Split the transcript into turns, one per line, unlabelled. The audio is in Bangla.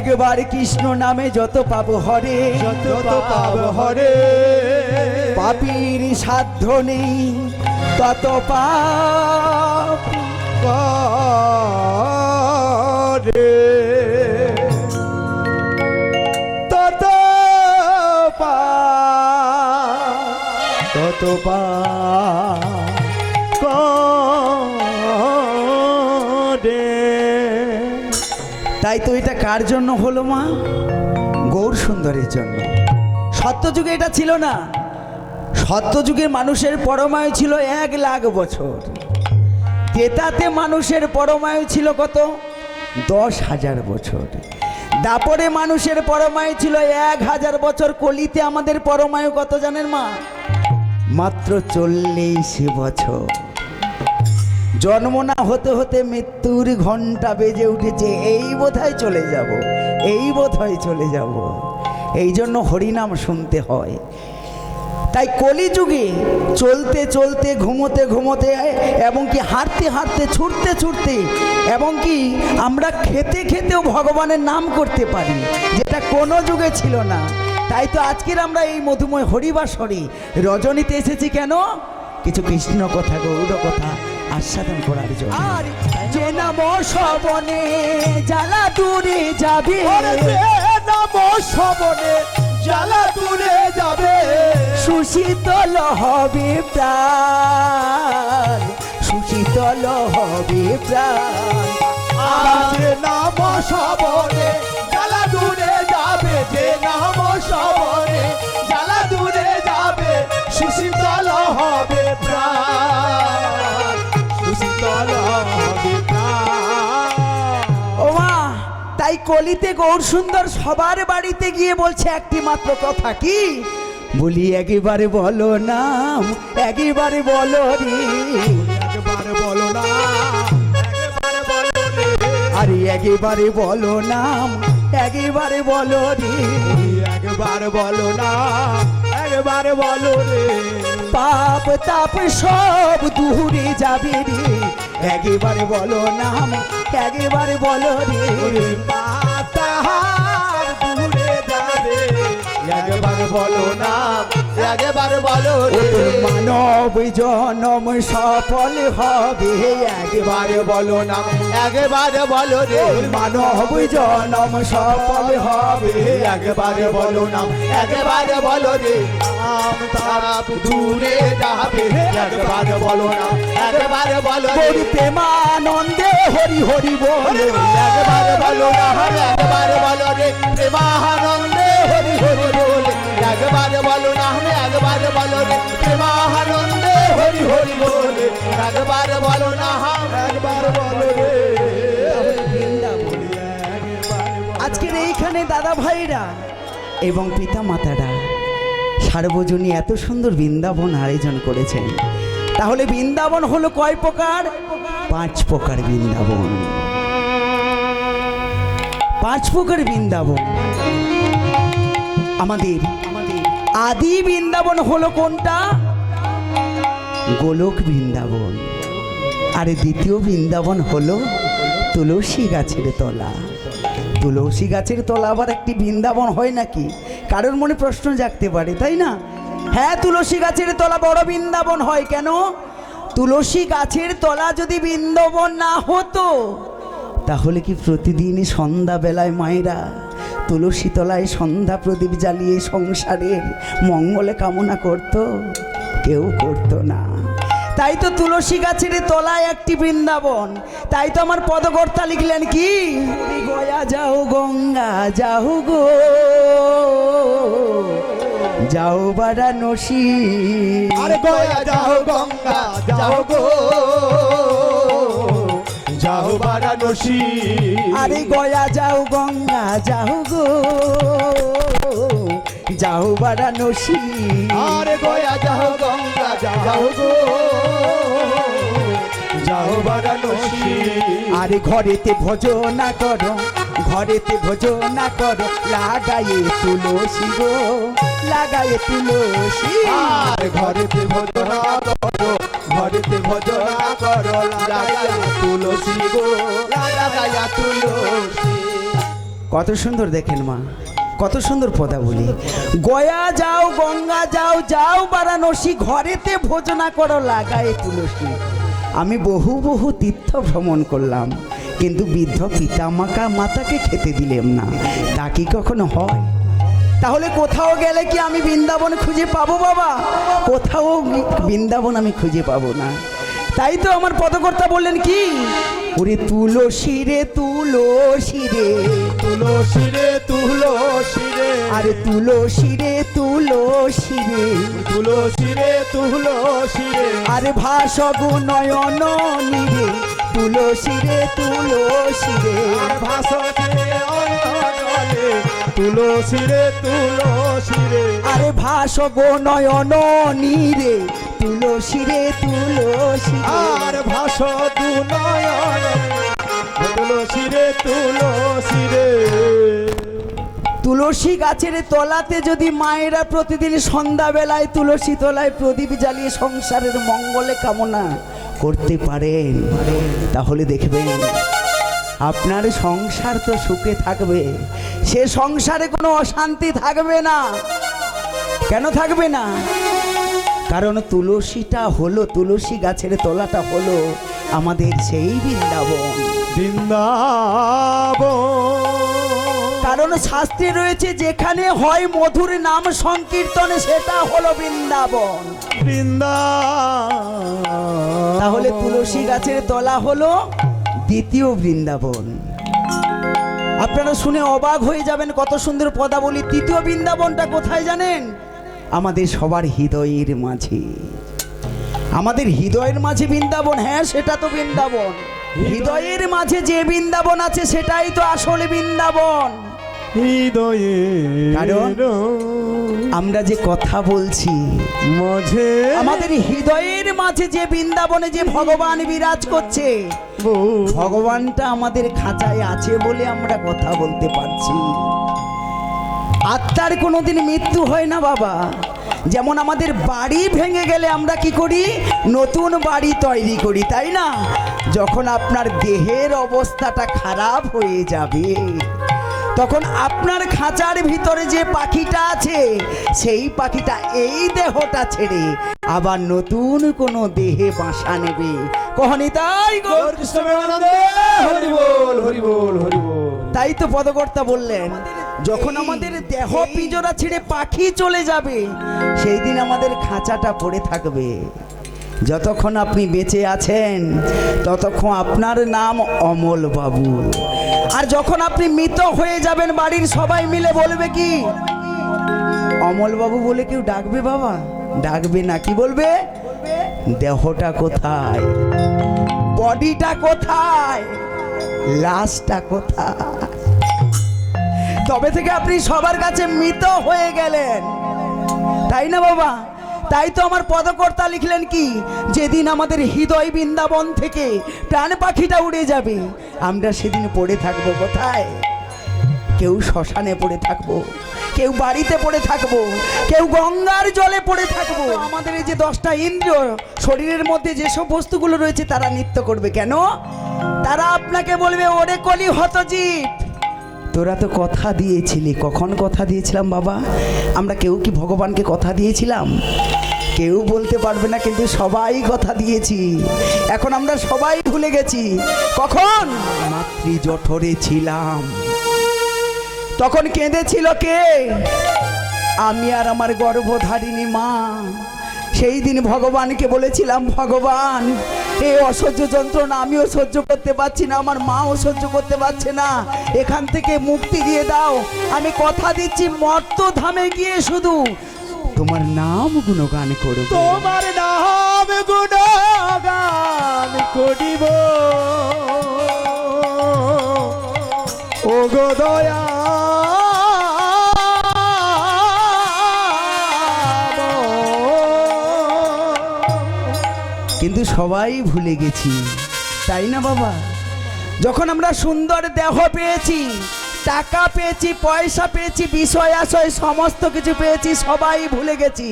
একবার কৃষ্ণ নামে যত পাপ হরে,
যত পাপ হরে,
পাপীর সাধ্য নেই তত পাপ
করে তত পাপ করে।
তাই তো এটা কার জন্য হলো মা? গৌর সুন্দরের জন্য। সত্যযুগে এটা ছিল না। সত্যযুগে মানুষের পরমায়ু ছিল 1,00,000 বছর। তেতাতে মানুষের পরমায়ু ছিল কত? 10,000 বছর। দাপরে মানুষের পরমায়ু ছিল 1,000 বছর। কলিতে আমাদের পরমায়ু কত জানেন মা? মাত্র 40 বছর। জন্ম না হতে হতে মৃত্যুর ঘন্টা বেজে উঠেছে। এই বোধহয় চলে যাব, এই বোধহয় চলে যাব। এই জন্য হরিনাম শুনতে হয়। তাই কলিযুগে চলতে চলতে, ঘুমোতে ঘুমোতে, এবং কি হাঁটতে হাঁটতে, ছুটতে ছুটতে, এবং কি আমরা খেতে খেতেও ভগবানের নাম করতে পারি, যেটা কোনো যুগে ছিল না। তাই তো আজকের আমরা এই মধুময় হরিবাসরে রজনীতে এসেছি। কেন? কিছু কৃষ্ণ কথা, গৌর কথা আস্বাদন করার জন্য। আর যে নাম শ্রবণে জ্বালা দূরে যাবে,
নাম শ্রবণে জ্বালা দূরে যাবে,
সুশীতল হবে প্রাণ, সুশীতল হবে প্রাণ।
যে নাম শ্রবণে জ্বালা দূরে যাবে, যে নাম শ্রবণে জ্বালা দূরে যাবে, সুশীতল হবে প্রাণ, সুশীতল হবে প্রাণ।
ও মা, তাই কলিতে গৌর সুন্দর সবার বাড়িতে গিয়ে বলছে একটি মাত্র কথা, কি বলি? একবারে বলো নাম, একবারে বলো রে,
একবার বলো না, একবার বলো রে,
আরে একবারে বলো নাম, একবারে বলো রে।
একবার বলো না, একবার বলো রে,
পাপ তাপ সব দূরে যাবে রে, একবারে বলো নাম, একবারে বলো রে।
পাতাহার দূরে যাবে, একবার বলো না, একবার বলো রে,
মানব জনম সফল হবে,
একবার বলো না, একবার বলো রে,
মানব জনম সফল হবে,
একবার বলো না, একবার বলো রে, আম তাপ দূরে যাবে, একবার বলো না, একবার বলো রে,
হরি প্রেমানন্দে হরি হরি বল,
একবার বলো না, একবার বলো রে, প্রেমানন্দে হরি হরি বল, একবার বলো না, একবার বলো রে, প্রেমানন্দে হরি হরি বল, একবার বলো না, একবার বলো রে।
আজকের এইখানে দাদা ভাইরা এবং পিতা মাতারা সার্বজনীন এত সুন্দর বৃন্দাবন আয়োজন করেছেন। তাহলে বৃন্দাবন হলো কয় প্রকার? 5 প্রকার বৃন্দাবন। 5 প্রকার বৃন্দাবন। আমাদের আদি বৃন্দাবন হলো কোনটা? গোলক বৃন্দাবন। আর দ্বিতীয় বৃন্দাবন হলো তুলসী গাছের তলা। তুলসী গাছের তলা আবার একটি বৃন্দাবন হয় নাকি? কারোর মনে প্রশ্ন জাগতে পারে, তাই না? হ্যাঁ, তুলসী গাছের তলা বড় বৃন্দাবন হয়। কেন? তুলসী গাছের তলা যদি বৃন্দাবন না হতো, তাহলে কি প্রতিদিন সন্ধ্যাবেলায় মায়েরা তুলসী তলায় সন্ধ্যা প্রদীপ জ্বালিয়ে সংসারের মঙ্গলে কামনা করত? কেউ করত না। তাই তো তুলসী গাছের তলায় একটি বৃন্দাবন। তাই তো আমার পদকর্তা লিখলেন কি? গয়া যাও গঙ্গা যাও গো, যাও বারাণসী।
আরে গয়া যাও গঙ্গা যাও গো, যাও বারাণসী।
আরে গয়া যাও গঙ্গা যাও গো, যাও বারাণসী।
আরে গয়া যাও গঙ্গা যাও গো, যাও বারাণসী।
আরে ঘরেতে ভোজনা করো, ঘরেতে ভোজনা করো, লাগায়ে তুলসী গো, লাগায়ে তুলসী।
আর ঘরেতে ভজনা করো, ঘরেতে ভজনা করো, লাগায়া তুলসী গো, লাগায়া তুলসী।
কত সুন্দর দেখেন মা, কত সুন্দর পদাবলী। গয়া যাও, গঙ্গা যাও, যাও বারাণসী, ঘরেতে ভোজনা করো লাগায় তুলসী। আমি বহু বহু তীর্থ ভ্রমণ করলাম, কিন্তু বৃদ্ধ মাতাকে খেতে দিলাম না। তা কি কখনো হয়? তাহলে কোথাও গেলে কি আমি বৃন্দাবন খুঁজে পাবো বাবা? কোথাও বৃন্দাবন আমি খুঁজে পাবো না। তাই তো আমার পদকর্তা বললেন কি, ওরে তুলসী রে তুলসী রে,
তুলসী রে তুলসী রে,
আরে তুলসী রে তুলসী রে,
তুলসী রে তুলসী রে,
আরে ভাসগো নয়ন নীরে, তুলসী রে তুলসী রে,
আর ভাসতে অনলে, তুলসী রে তুলসী রে,
আরে ভাসগো নয়ন নীরে, তুলসী রে তুলসী রে,
আর ভাস দু নয়ন, তুলসী রে তুলসী রে।
তুলসী গাছের তলাতে যদি মায়েরা প্রতিদিন সন্ধ্যাবেলায় তুলসী তলায় প্রদীপ জ্বালিয়ে সংসারের মঙ্গলে কামনা করতে পারেন, তাহলে দেখবেন আপনার সংসার তো সুখে থাকবে, সে সংসারে কোনো অশান্তি থাকবে না। কেন থাকবে না? কারণ তুলসীটা হলো, তুলসী গাছের তলাটা হলো আমাদের সেই বৃন্দাবন। কারণ শাস্ত্রে রয়েছে যেখানে হয় মধুর নাম সংকীর্তন, সেটা হলো বৃন্দাবন। তাহলে তুলসী গাছের তলা হলো দ্বিতীয় বৃন্দাবন। আপনারা শুনে অবাক হয়ে যাবেন, কত সুন্দর পদাবলী। তৃতীয় বৃন্দাবনটা কোথায় জানেন? আমাদের সবার হৃদয়ের মাঝে। আমাদের হৃদয়ের মাঝে বৃন্দাবন, হ্যাঁ সেটা তো বৃন্দাবন। হৃদয়ের মাঝে যে বৃন্দাবন আছে সেটাই তো আসলে বৃন্দাবন।
হৃদয়ে
কারণ আমরা যে কথা বলছি
মাঝে,
আমাদের হৃদয়ের মাঝে যে বৃন্দাবনে যে ভগবান বিরাজ করছে, ভগবানটা আমাদের খাঁচায় আছে বলে আমরা কথা বলতে পারছি। আত্মার কোনোদিন মৃত্যু হয় না বাবা। যেমন আমাদের বাড়ি ভেঙে গেলে আমরা কি করি? নতুন বাড়ি তৈরি করি, তাই না? যখন আপনার দেহের অবস্থাটা খারাপ হয়ে যাবে, তখন আপনার খাঁচার ভিতরে যে পাখিটা আছে, সেই পাখিটা এই দেহটা ছেড়ে আবার নতুন কোনো দেহে বাসা নেবে। কহনি তাই? তাই তো পদকর্তা বললেন, যখন আমাদের দেহ পিঁজরা ছেড়ে পাখি চলে যাবে, সেই দিন আমাদের খাঁচাটা পড়ে থাকবে। যতক্ষণ আপনি বেঁচে আছেন ততক্ষণ আপনার নাম অমল বাবু। আর যখন আপনি মৃত হয়ে যাবেন, বাড়ির সবাই মিলে বলবে কি? অমল বাবু বলে কেউ ডাকবে বাবা? ডাকবে না। কি বলবে? দেহটা কোথায়, বডিটা কোথায়, লাশটা কোথায়? তবে থেকে আপনি সবার কাছে মৃত হয়ে গেলেন, তাই না বাবা? তাই তো আমার পদকর্তা লিখলেন কি, যেদিন আমাদের হৃদয় বৃন্দাবন থেকে প্রাণ পাখিটা উড়ে যাবে, আমরা সেদিন পড়ে থাকবো কোথায়? কেউ শ্মশানে পড়ে থাকবো, কেউ বাড়িতে পড়ে থাকবো, কেউ গঙ্গার জলে পড়ে থাকবো। আমাদের এই যে 10টা ইন্দ্রিয় শরীরের মধ্যে যেসব বস্তুগুলো রয়েছে, তারা নৃত্য করবে। কেন? তারা আপনাকে বলবে, ওরে কলি হতজীব, তোরা তো কথা দিয়েছিলি। কখন কথা দিয়েছিলাম বাবা? আমরা কেউ কি ভগবানকে কথা দিয়েছিলাম? কেউ বলতে পারবে না, কিন্তু সবাই কথা দিয়েছি। এখন আমরা সবাই ভুলে গেছি। কখন মাতৃ জঠরে ছিলাম, তখন কেঁদেছিল কে? আমি আর আমার গর্ভধারিণী মা। সেই দিন ভগবানকে বলেছিলাম, ভগবান এই অসহ্য যন্ত্রণা আমিও সহ্য করতে পারছি না, আমার মাও সহ্য করতে পারছে না, এখান থেকে মুক্তি দিয়ে দাও। আমি কথা দিচ্ছি, মর্ত ধামে গিয়ে শুধু তোমার নাম গুণগান করব,
তোমার নাম গুণগান করিব, ও গো দয়া।
কিন্তু সবাই ভুলে গেছি, তাই না বাবা? যখন আমরা সুন্দর দেহ পেয়েছি, টাকা পেয়েছি, পয়সা পেয়েছি, বিষয় আশয় সমস্ত কিছু পেয়েছি, সবাই ভুলে গেছি।